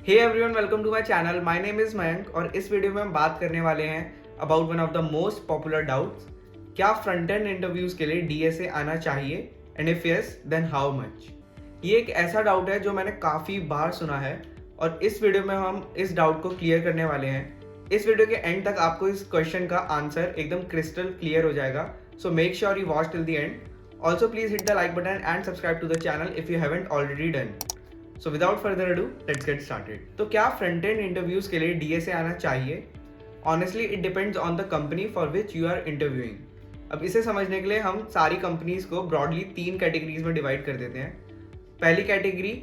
Hey everyone, welcome to my channel. My name is Mayank और इस video में हम बात करने वाले हैं about one of the most popular doubts. क्या फ्रंट एंड इंटरव्यूज के लिए डीएसए आना चाहिए and if yes then how much. ये एक ऐसा डाउट है जो मैंने काफ़ी बार सुना है और इस वीडियो में हम इस डाउट को क्लियर करने वाले हैं। इस वीडियो के एंड तक आपको इस क्वेश्चन का आंसर एकदम क्रिस्टल क्लियर हो जाएगा, so make sure you watch till the end. Also please hit the like button and subscribe to the channel if you haven't already done. So without further ado let's get started. तो क्या front end interviews के लिए DSA आना चाहिए? Honestly it depends on the company for which you are interviewing. अब इसे समझने के लिए हम सारी कंपनीज को ब्रॉडली 3 कैटेगरीज में डिवाइड कर देते हैं। पहली कैटेगरी,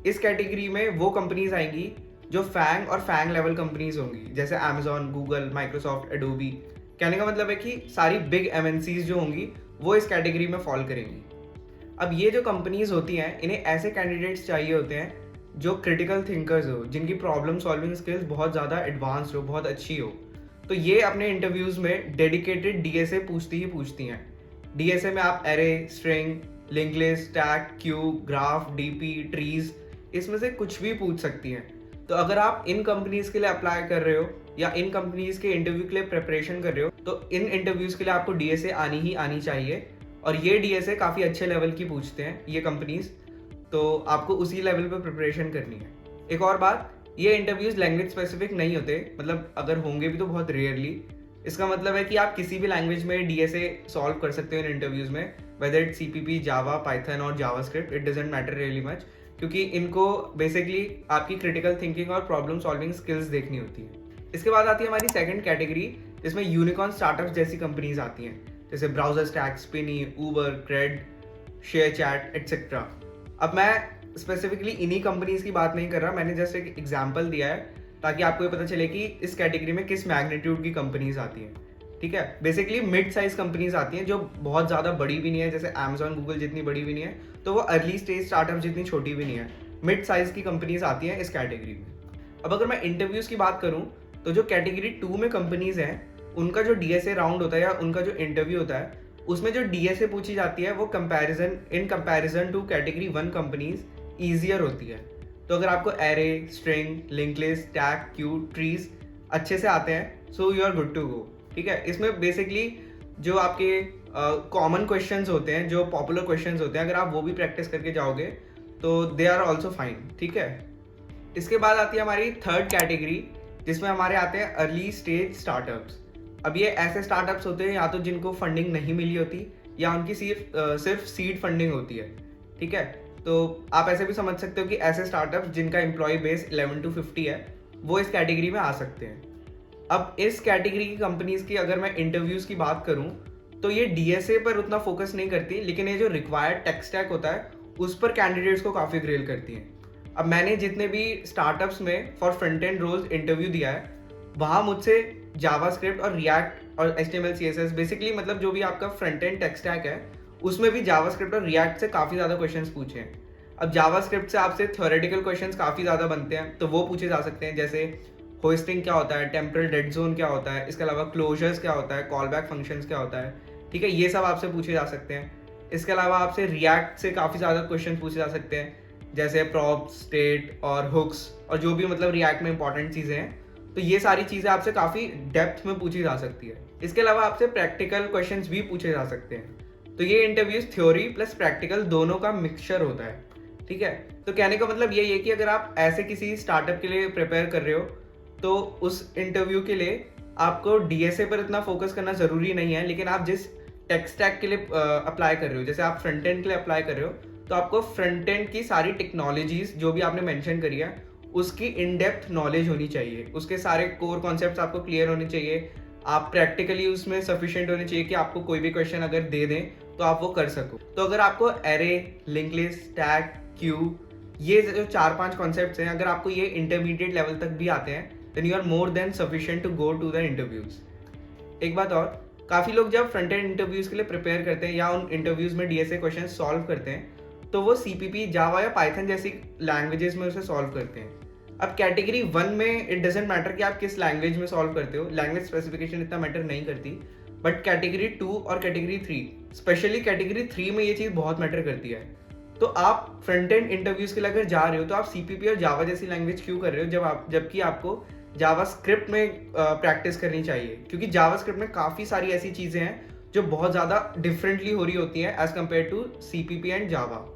इस कैटेगरी में वो कंपनीज आएंगी जो फैंग और फैंग लेवल कंपनीज होंगी, जैसे अमेजॉन, गूगल, माइक्रोसॉफ्ट, एडोबी। कहने का मतलब है कि सारी बिग एमएनसीज जो होंगी वो इस कैटेगरी में फॉल करेंगी। अब ये जो कंपनीज होती हैं, इन्हें ऐसे कैंडिडेट्स चाहिए होते हैं जो क्रिटिकल थिंकर्स हो, जिनकी प्रॉब्लम सॉल्विंग स्किल्स बहुत ज़्यादा एडवांस्ड हो, बहुत अच्छी हो। तो ये अपने इंटरव्यूज़ में डेडिकेटेड डीएसए पूछती हैं। डीएसए में आप एरे, स्ट्रिंग, लिंक लिस्ट, टैग, क्यू, ग्राफ, डीपी, ट्रीज, इसमें से कुछ भी पूछ सकती हैं। तो अगर आप इन कंपनीज के लिए अप्लाई कर रहे हो या इन कंपनीज के इंटरव्यू के लिए प्रिपरेशन कर रहे हो, तो इन इंटरव्यूज़ के लिए आपको डीएसए आनी ही आनी चाहिए। और ये डीएसए काफ़ी अच्छे लेवल की पूछते हैं ये कंपनीज, तो आपको उसी लेवल पे प्रिपरेशन करनी है। एक और बात, ये इंटरव्यूज लैंग्वेज स्पेसिफिक नहीं होते, मतलब अगर होंगे भी तो बहुत रेयरली। इसका मतलब है कि आप किसी भी लैंग्वेज में डीएसए सॉल्व कर सकते हो इन इंटरव्यूज में, whether it CPP, Java, Python और JavaScript, it doesn't matter really much, क्योंकि इनको बेसिकली आपकी क्रिटिकल थिंकिंग और प्रॉब्लम सॉल्विंग स्किल्स देखनी होती है। इसके बाद आती है हमारी सेकंड कैटेगरी, जिसमें यूनिकॉर्न स्टार्टअप्स जैसी कंपनीज आती हैं, जैसे BrowserStack, Spinny, Uber, Cred, ShareChat etcetera. अब मैं स्पेसिफिकली इन्हीं कंपनीज की बात नहीं कर रहा, मैंने जस्ट एक एग्जांपल दिया है ताकि आपको ये पता चले कि इस कैटेगरी में किस मैग्नीट्यूड की कंपनीज आती हैं। ठीक है, बेसिकली मिड साइज कंपनीज आती हैं जो बहुत ज़्यादा बड़ी भी नहीं है, जैसे अमेजॉन, गूगल जितनी बड़ी भी नहीं है, तो वो अर्ली स्टेज स्टार्टअप जितनी छोटी भी नहीं है। मिड साइज की कंपनीज आती हैं इस कैटेगरी में। अब अगर मैं इंटरव्यूज़ की बात करूँ, तो जो कैटेगरी 2 में कंपनीज हैं, उनका जो डीएसए राउंड होता है या उनका जो इंटरव्यू होता है, उसमें जो डीएसए पूछी जाती है वो in comparison to category 1 companies easier होती है। तो अगर आपको एरे, स्ट्रिंग, लिंक लिस्ट, टैग, क्यू, ट्रीज अच्छे से आते हैं, so you are good to go. ठीक है, इसमें बेसिकली जो आपके कॉमन क्वेश्चंस होते हैं, जो पॉपुलर क्वेश्चंस होते हैं, अगर आप वो भी प्रैक्टिस करके जाओगे तो दे आर ऑल्सो फाइन। ठीक है, इसके बाद आती है हमारी थर्ड कैटेगरी, जिसमें हमारे आते हैं अर्ली स्टेज स्टार्टअप्स। अब ये ऐसे स्टार्टअप्स होते हैं या तो जिनको फंडिंग नहीं मिली होती या उनकी सिर्फ सीड फंडिंग होती है। ठीक है, तो आप ऐसे भी समझ सकते हो कि ऐसे स्टार्टअप्स जिनका एम्प्लॉय बेस 11 to 50 है, वो इस कैटेगरी में आ सकते हैं। अब इस कैटेगरी की कंपनीज की अगर मैं इंटरव्यूज की बात करूं, तो ये डीएसए पर उतना फोकस नहीं करती, लेकिन ये जो रिक्वायर्ड टेक स्टैक होता है उस पर कैंडिडेट्स को काफ़ी ग्रिल करती हैं। अब मैंने जितने भी स्टार्टअप्स में for front end roles interview दिया है, वहाँ मुझसे जावास्क्रिप्ट और रिएक्ट और HTML CSS, बेसिकली मतलब जो भी आपका फ्रंट एंड टेक स्टैक है, उसमें भी जावास्क्रिप्ट और रिएक्ट से काफ़ी ज़्यादा क्वेश्चंस पूछे हैं। अब जावास्क्रिप्ट से आपसे थ्योरेटिकल क्वेश्चंस काफ़ी ज़्यादा बनते हैं, तो वो पूछे जा सकते हैं, जैसे होस्टिंग क्या होता है, टेम्परल डेड जोन क्या होता है, इसके अलावा क्लोजर्स क्या होता है, कॉल बैक फंक्शंस क्या होता है। ठीक है, ये सब आपसे पूछे जा सकते हैं। इसके अलावा आपसे रिएक्ट से काफ़ी ज़्यादा क्वेश्चन पूछे जा सकते हैं, जैसे प्रॉप, स्टेट और हुक्स और जो भी मतलब रिएक्ट में इंपॉर्टेंट चीज़ें हैं। तो ये सारी चीज़ें आपसे काफ़ी डेप्थ में पूछी जा सकती है। इसके अलावा आपसे प्रैक्टिकल क्वेश्चंस भी पूछे जा सकते हैं। तो ये इंटरव्यूज थ्योरी प्लस प्रैक्टिकल दोनों का मिक्सचर होता है। ठीक है, तो कहने का मतलब यही है कि अगर आप ऐसे किसी स्टार्टअप के लिए प्रिपेयर कर रहे हो, तो उस इंटरव्यू के लिए आपको डीएसए पर इतना फोकस करना ज़रूरी नहीं है, लेकिन आप जिस टेक स्टैक के लिए अप्लाई कर रहे हो, जैसे आप फ्रंट एंड के लिए अप्लाई कर रहे हो, तो आपको फ्रंट एंड की सारी टेक्नोलॉजीज जो भी आपने मेंशन करी है उसकी इन डेप्थ नॉलेज होनी चाहिए, उसके सारे कोर कॉन्सेप्ट्स आपको क्लियर होने चाहिए, आप प्रैक्टिकली उसमें सफिशिएंट होने चाहिए कि आपको कोई भी क्वेश्चन अगर दे दें तो आप वो कर सको। तो अगर आपको एरे, लिंक लिस्ट, टैग, क्यू, ये जो 4-5 कॉन्सेप्ट्स हैं, अगर आपको ये इंटरमीडिएट लेवल तक भी आते हैं, then you are more than sufficient to go to the interviews. एक बात और, काफ़ी लोग जब फ्रंट एंड इंटरव्यूज के लिए प्रिपेयर करते हैं या उन इंटरव्यूज में डीएसए क्वेश्चन सॉल्व करते हैं, तो वो सीपीपी, जावा या पाइथन जैसी लैंग्वेजेस में उसे सॉल्व करते हैं। अब कैटेगरी 1 में इट डजेंट मैटर कि आप किस लैंग्वेज में सॉल्व करते हो, लैंग्वेज स्पेसिफिकेशन इतना मैटर नहीं करती। बट कैटेगरी 2 और कैटेगरी 3, स्पेशली कैटेगरी 3 में ये चीज़ बहुत मैटर करती है। तो आप फ्रंट एंड इंटरव्यूज के लिए अगर जा रहे हो तो आप CPP और जावा जैसी लैंग्वेज क्यों कर रहे हो जबकि आपको जावास्क्रिप्ट में प्रैक्टिस करनी चाहिए, क्योंकि जावास्क्रिप्ट में काफ़ी सारी ऐसी चीज़ें हैं जो बहुत ज़्यादा डिफरेंटली हो रही होती हैं as compare to CPP and Java.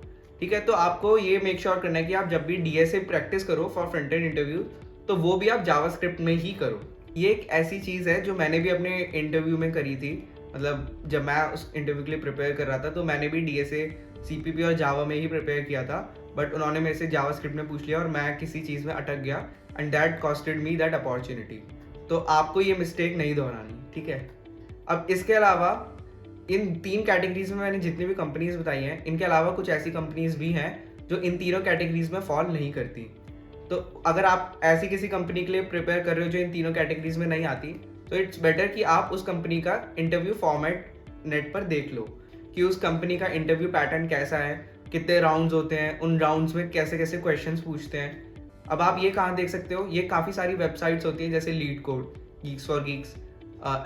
ठीक है, तो आपको ये मेक श्योर करना है कि आप जब भी DSA प्रैक्टिस करो फॉर फ्रंट एंड इंटरव्यू तो वो भी आप जावास्क्रिप्ट में ही करो। ये एक ऐसी चीज़ है जो मैंने भी अपने इंटरव्यू में करी थी, मतलब जब मैं उस इंटरव्यू के लिए प्रिपेयर कर रहा था तो मैंने भी DSA CPP और जावा में ही प्रिपेयर किया था, बट उन्होंने मेरे से जावास्क्रिप्ट में पूछ लिया और मैं किसी चीज़ में अटक गया and that costed me that opportunity. तो आपको ये मिस्टेक नहीं दोहरानी, ठीक है। अब इसके अलावा इन 3 कैटेगरीज में मैंने जितनी भी कंपनीज बताई हैं, इनके अलावा कुछ ऐसी कंपनीज भी हैं जो इन तीनों कैटेगरीज में फॉल नहीं करती। तो अगर आप ऐसी किसी कंपनी के लिए प्रिपेयर कर रहे हो जो इन तीनों कैटेगरीज में नहीं आती, तो इट्स बेटर कि आप उस कंपनी का इंटरव्यू फॉर्मेट नेट पर देख लो कि उस कंपनी का इंटरव्यू पैटर्न कैसा है, कितने राउंड्स होते हैं, उन राउंड्स में कैसे कैसे क्वेश्चंस पूछते हैं। अब आप ये कहाँ देख सकते हो, ये काफ़ी सारी वेबसाइट्स होती हैं जैसे leet code, Geeks for Geeks,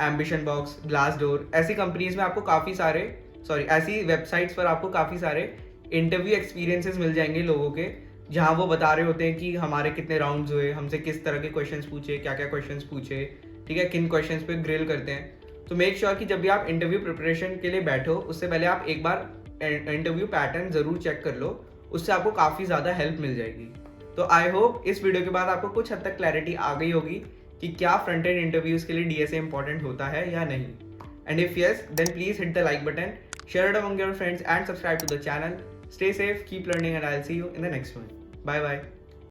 ambition box, Glassdoor, ऐसी कंपनीज में आपको ऐसी वेबसाइट्स पर आपको काफ़ी सारे इंटरव्यू एक्सपीरियंसेस मिल जाएंगे लोगों के, जहाँ वो बता रहे होते हैं कि हमारे कितने राउंड्स हुए, हमसे किस तरह के क्वेश्चंस पूछे, क्या क्या क्वेश्चंस पूछे, ठीक है, किन क्वेश्चंस पे ग्रिल करते हैं। तो मेक श्योर कि जब भी आप इंटरव्यू प्रिपरेशन के लिए बैठो उससे पहले आप एक बार इंटरव्यू पैटर्न ज़रूर चेक कर लो, उससे आपको काफ़ी ज़्यादा हेल्प मिल जाएगी। तो आई होप इस वीडियो के बाद आपको कुछ हद तक क्लैरिटी आ गई होगी कि क्या फ्रंट एंड इंटरव्यूज के लिए DSA इंपॉर्टेंट होता है या नहीं। And if yes, then please hit the like button, share it among your friends and subscribe to the channel. Stay safe, keep learning, and I'll see you in the next one. Bye bye.